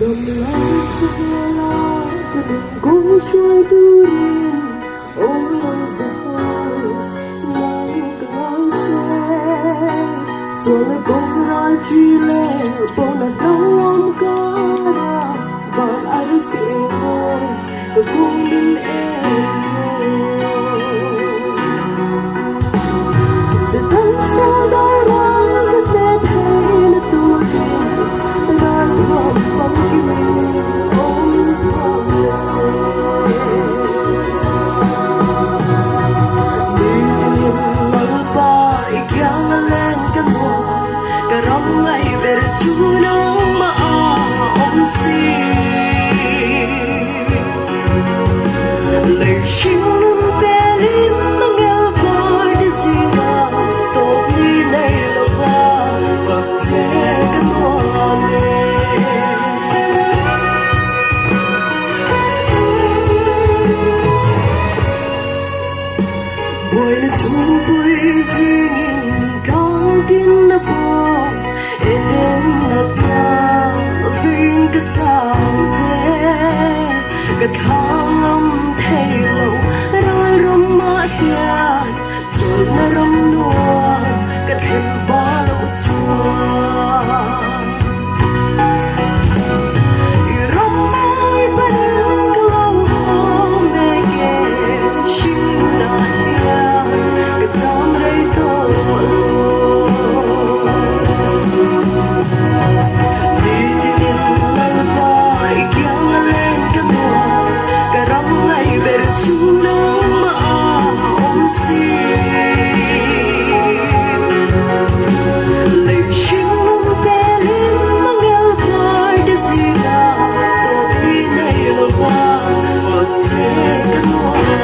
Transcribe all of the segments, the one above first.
Cầm lá cho lá cho đừng cố trôi đưa đi ôm lòng gió nắng clouds sulle con ragile bona non cara van arsiemo che con se tan solo rang che te na tu ra không phong yêu ôm Karong ay bertunang maomsi Lời chinh belin mangelvar de zinga Togni nay lova Pagte kanwane Boy na tumboy zingin Kang din na po Cái khang âm thay lâu rồi râm mát nhạt rồi nó râm nua cái thêm ba lâu chua râm mãi bên lâu hôm nay nghe xin lại cái tâm đây thôi Bertunang maomsi Lời chinh belin mangelvar de zinga Topi nay lova Pagte kanwane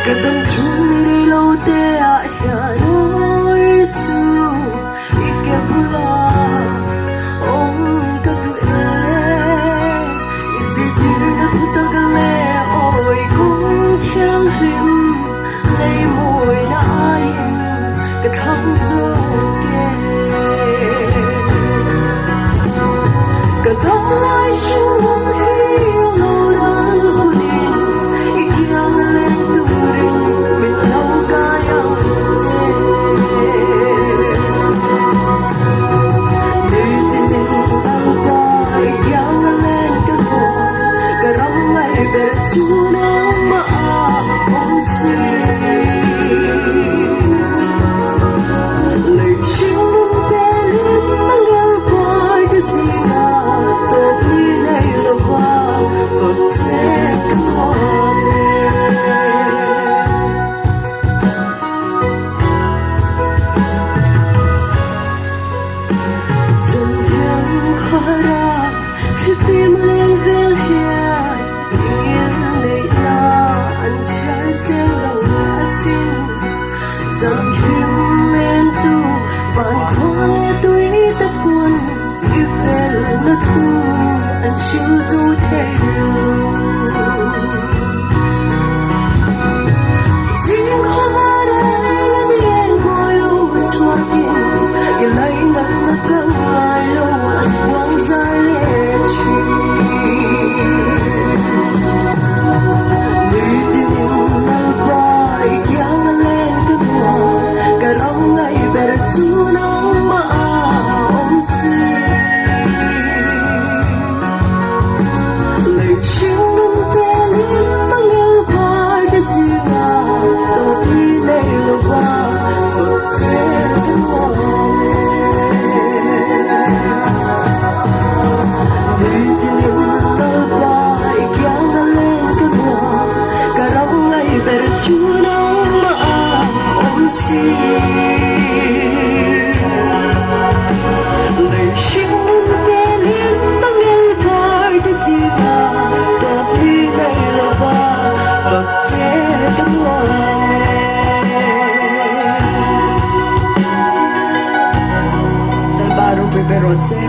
Kadang chumiri lo te ahya noi su lấy môi lại cái khăn gió kề cái tóc lai xuống khi lâu đan hồn đi kia lên tuổi mình lâu ca yang dễ đi tìm anh ta yang lên cái hoa cái răng ngày về chúa nắng mà không Lời chinh belin mangelvar de zinga Topi nay lova Pagte kanwane Dần theo khara khi tim lên vel hiền yên này là anh trái riêng lòng xin rằng hiếm men tu bạn khóe túi tất quân như về nó thu anh chịu dù thay riêng hoa đây là miền ngồi lâu chua kinh để lấy nắng nó cơn ngày lâu anh quăng dài lệ chi Bertunang maomsi Lời chinh belin mangelvar de zinga Topi nay lova Pagte kanwane Đi tìm lova Ikyang lên cái hoa Karong ay bertunang maomsi Lời chinh belin mangelvar de zinga Topi nay lova Pagte kanwane Salvador Peperose